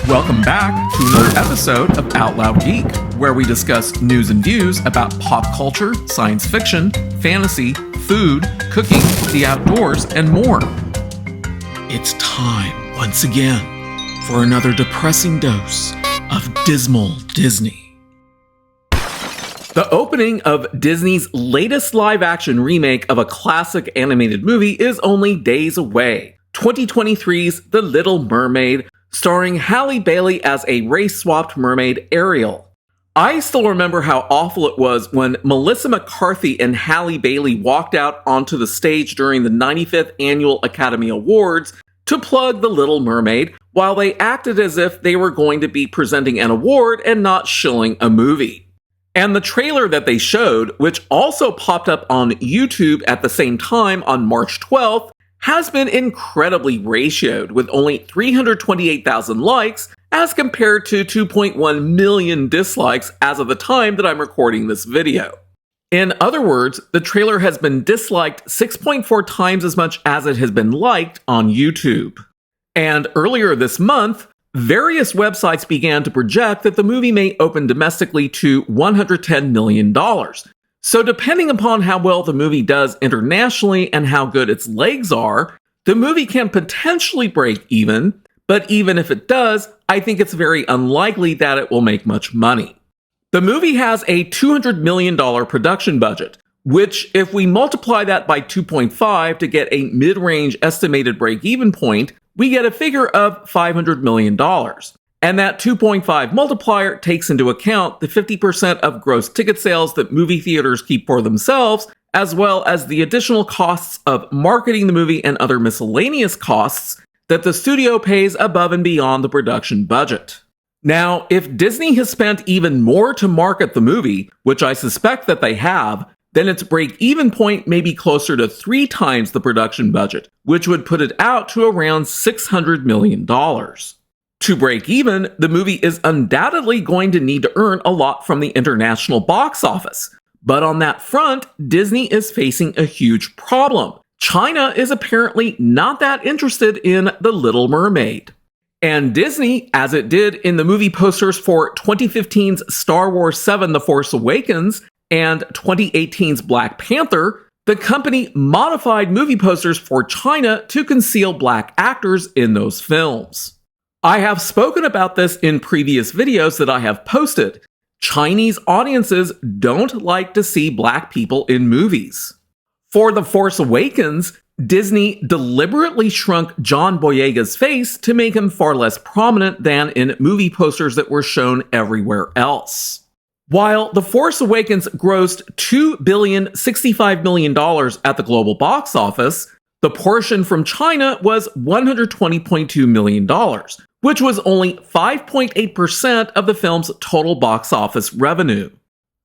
Welcome back to another episode of Out Loud Geek, where we discuss news and views about pop culture, science fiction, fantasy, food, cooking, the outdoors, and more. It's time, once again, for another depressing dose of dismal Disney. The opening of Disney's latest live-action remake of a classic animated movie is only days away. 2023's The Little Mermaid, starring Halle Bailey as a race-swapped mermaid, Ariel. I still remember how awful it was when Melissa McCarthy and Halle Bailey walked out onto the stage during the 95th Annual Academy Awards to plug The Little Mermaid, while they acted as if they were going to be presenting an award and not shilling a movie. And the trailer that they showed, which also popped up on YouTube at the same time on March 12th, has been incredibly ratioed, with only 328,000 likes as compared to 2.1 million dislikes as of the time that I'm recording this video. In other words, the trailer has been disliked 6.4 times as much as it has been liked on YouTube. And earlier this month, various websites began to project that the movie may open domestically to $110 million. So depending upon how well the movie does internationally and how good its legs are, the movie can potentially break even, but even if it does, I think it's very unlikely that it will make much money. The movie has a $200 million production budget, which if we multiply that by 2.5 to get a mid-range estimated break-even point, we get a figure of $500 million. And that 2.5 multiplier takes into account the 50% of gross ticket sales that movie theaters keep for themselves, as well as the additional costs of marketing the movie and other miscellaneous costs that the studio pays above and beyond the production budget. Now, if Disney has spent even more to market the movie, which I suspect that they have, then its break-even point may be closer to 3 times the production budget, which would put it out to around $600 million. To break even, the movie is undoubtedly going to need to earn a lot from the international box office. But on that front, Disney is facing a huge problem. China is apparently not that interested in The Little Mermaid. And Disney, as it did in the movie posters for 2015's Star Wars VII: The Force Awakens and 2018's Black Panther, the company modified movie posters for China to conceal black actors in those films. I have spoken about this in previous videos that I have posted. Chinese audiences don't like to see black people in movies. For The Force Awakens, Disney deliberately shrunk John Boyega's face to make him far less prominent than in movie posters that were shown everywhere else. While The Force Awakens grossed $2,065 million at the global box office, the portion from China was $120.2 million, which was only 5.8% of the film's total box office revenue.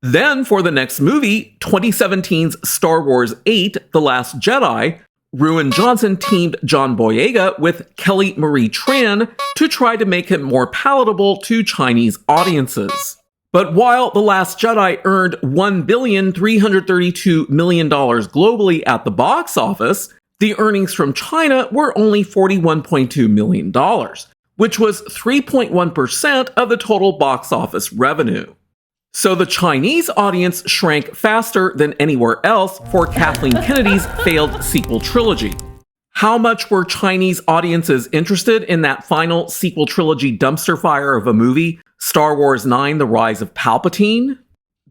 Then for the next movie, 2017's Star Wars VIII: The Last Jedi, Ruan Johnson teamed John Boyega with Kelly Marie Tran to try to make him more palatable to Chinese audiences. But while The Last Jedi earned $1,332 million globally at the box office, the earnings from China were only $41.2 million, which was 3.1% of the total box office revenue. So the Chinese audience shrank faster than anywhere else for Kathleen Kennedy's failed sequel trilogy. How much were Chinese audiences interested in that final sequel trilogy dumpster fire of a movie, Star Wars IX: The Rise of Palpatine?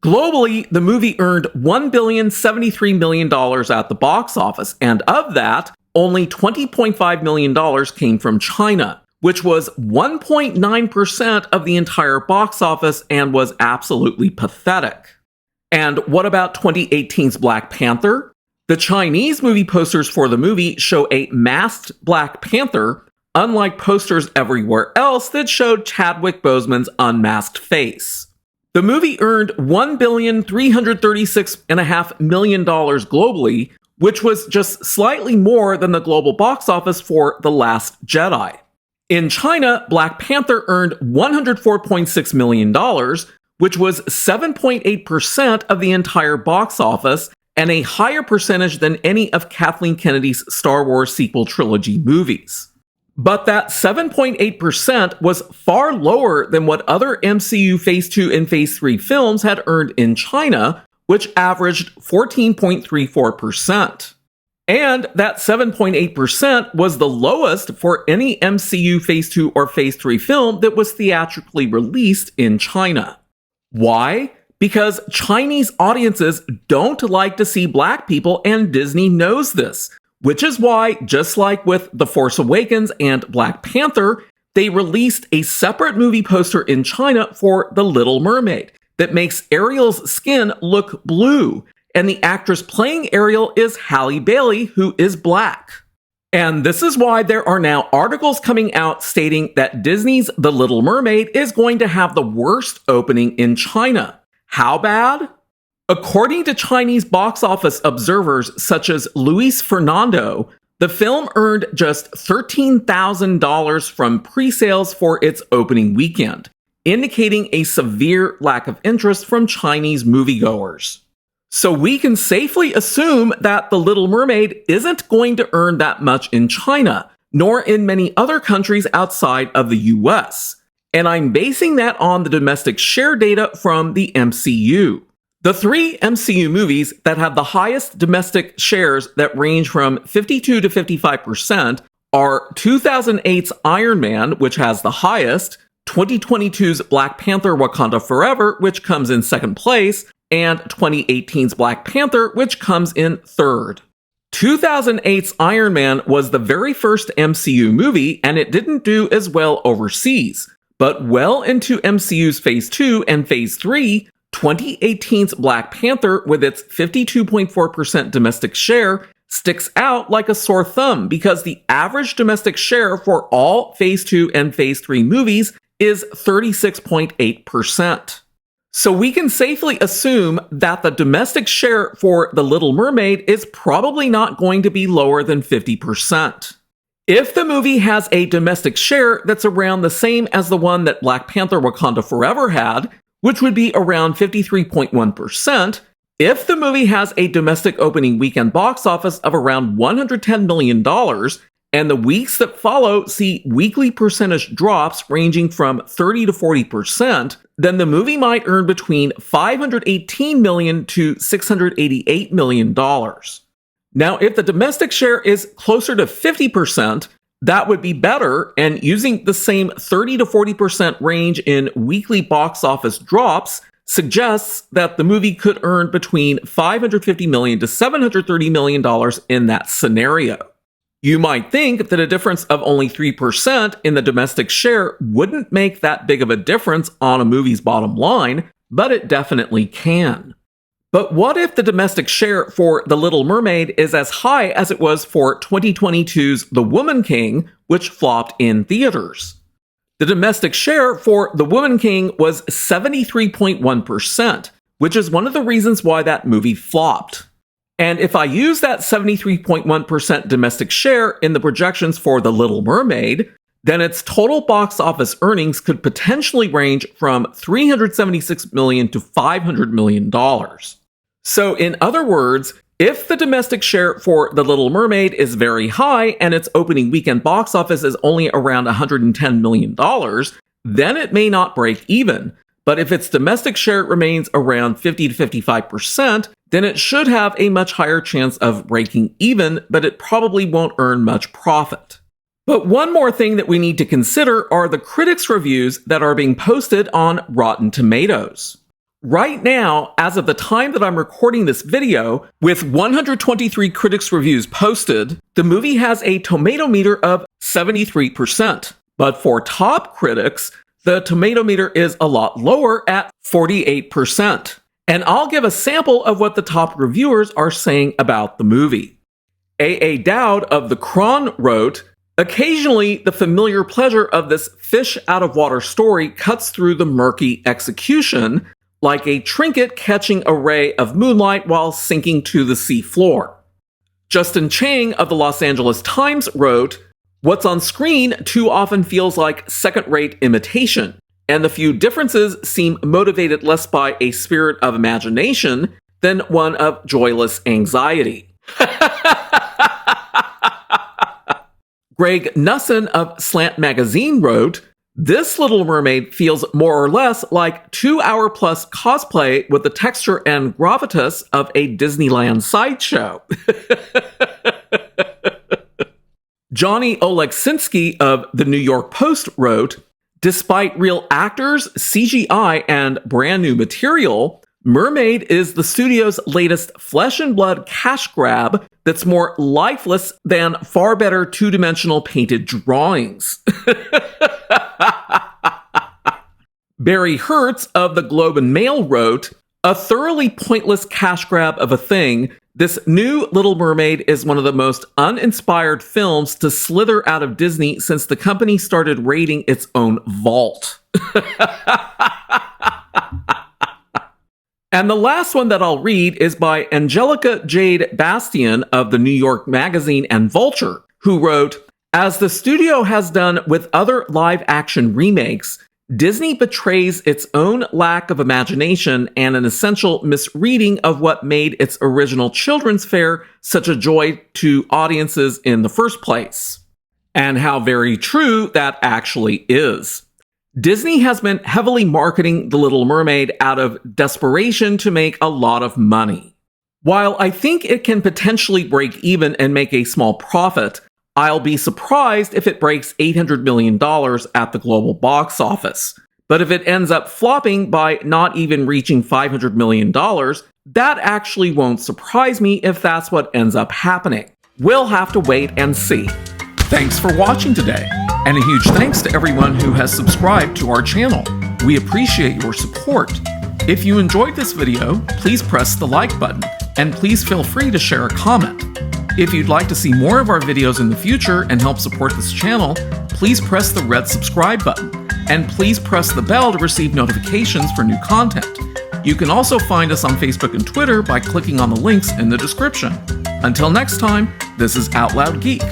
Globally, the movie earned $1,073 million at the box office, and of that, only $20.5 million came from China, which was 1.9% of the entire box office and was absolutely pathetic. And what about 2018's Black Panther? The Chinese movie posters for the movie show a masked Black Panther, unlike posters everywhere else that showed Chadwick Boseman's unmasked face. The movie earned $1,336.5 million globally, which was just slightly more than the global box office for The Last Jedi. In China, Black Panther earned $104.6 million, which was 7.8% of the entire box office and a higher percentage than any of Kathleen Kennedy's Star Wars sequel trilogy movies. But that 7.8% was far lower than what other MCU Phase 2 and Phase 3 films had earned in China, which averaged 14.34%. And that 7.8% was the lowest for any MCU Phase 2 or Phase 3 film that was theatrically released in China. Why? Because Chinese audiences don't like to see black people, and Disney knows this. Which is why, just like with The Force Awakens and Black Panther, they released a separate movie poster in China for The Little Mermaid that makes Ariel's skin look blue. And the actress playing Ariel is Halle Bailey, who is black. And this is why there are now articles coming out stating that Disney's The Little Mermaid is going to have the worst opening in China. How bad? According to Chinese box office observers such as Luis Fernando, the film earned just $13,000 from pre-sales for its opening weekend, indicating a severe lack of interest from Chinese moviegoers. So we can safely assume that The Little Mermaid isn't going to earn that much in China, nor in many other countries outside of the US. And I'm basing that on the domestic share data from the MCU. The three MCU movies that have the highest domestic shares that range from 52 to 55% are 2008's Iron Man, which has the highest, 2022's Black Panther Wakanda Forever, which comes in second place, and 2018's Black Panther, which comes in third. 2008's Iron Man was the very first MCU movie, and it didn't do as well overseas. But well into MCU's Phase 2 and Phase 3, 2018's Black Panther, with its 52.4% domestic share, sticks out like a sore thumb because the average domestic share for all Phase 2 and Phase 3 movies is 36.8%. So we can safely assume that the domestic share for The Little Mermaid is probably not going to be lower than 50%. If the movie has a domestic share that's around the same as the one that Black Panther Wakanda Forever had, which would be around 53.1%, if the movie has a domestic opening weekend box office of around $110 million, and the weeks that follow see weekly percentage drops ranging from 30 to 40%, then the movie might earn between $518 million to $688 million. Now, if the domestic share is closer to 50%, that would be better, and using the same 30 to 40% range in weekly box office drops suggests that the movie could earn between $550 million to $730 million in that scenario. You might think that a difference of only 3% in the domestic share wouldn't make that big of a difference on a movie's bottom line, but it definitely can. But what if the domestic share for The Little Mermaid is as high as it was for 2022's The Woman King, which flopped in theaters? The domestic share for The Woman King was 73.1%, which is one of the reasons why that movie flopped. And if I use that 73.1% domestic share in the projections for The Little Mermaid, then its total box office earnings could potentially range from $376 million to $500 million. So in other words, if the domestic share for The Little Mermaid is very high and its opening weekend box office is only around $110 million, then it may not break even. But if its domestic share remains around 50 to 55%, then it should have a much higher chance of breaking even, but it probably won't earn much profit. But one more thing that we need to consider are the critics' reviews that are being posted on Rotten Tomatoes. Right now, as of the time that I'm recording this video, with 123 critics' reviews posted, the movie has a tomato meter of 73%. But for top critics, the tomato meter is a lot lower at 48%. And I'll give a sample of what the top reviewers are saying about the movie. A. Dowd of The Cron wrote, "Occasionally, the familiar pleasure of this fish-out-of-water story cuts through the murky execution, like a trinket catching a ray of moonlight while sinking to the sea floor." Justin Chang of the Los Angeles Times wrote, "What's on screen too often feels like second-rate imitation, and the few differences seem motivated less by a spirit of imagination than one of joyless anxiety." Greg Nussin of Slant Magazine wrote, "This Little Mermaid feels more or less like 2-hour plus cosplay with the texture and gravitas of a Disneyland sideshow." Johnny Oleksinski of the New York Post wrote, "Despite real actors, CGI, and brand new material, Mermaid is the studio's latest flesh and blood cash grab that's more lifeless than far better two-dimensional painted drawings." Barry Hertz of the Globe and Mail wrote, "A thoroughly pointless cash grab of a thing, this new Little Mermaid is one of the most uninspired films to slither out of Disney since the company started raiding its own vault." And the last one that I'll read is by Angelica Jade Bastian of the New York Magazine and Vulture, who wrote, "As the studio has done with other live-action remakes, Disney betrays its own lack of imagination and an essential misreading of what made its original children's fare such a joy to audiences in the first place." And how very true that actually is. Disney has been heavily marketing The Little Mermaid out of desperation to make a lot of money. While I think it can potentially break even and make a small profit, I'll be surprised if it breaks $800 million at the global box office. But if it ends up flopping by not even reaching $500 million, that actually won't surprise me if that's what ends up happening. We'll have to wait and see. Thanks for watching today, and a huge thanks to everyone who has subscribed to our channel. We appreciate your support. If you enjoyed this video, please press the like button, and please feel free to share a comment. If you'd like to see more of our videos in the future and help support this channel, please press the red subscribe button, and please press the bell to receive notifications for new content. You can also find us on Facebook and Twitter by clicking on the links in the description. Until next time, this is Out Loud Geek.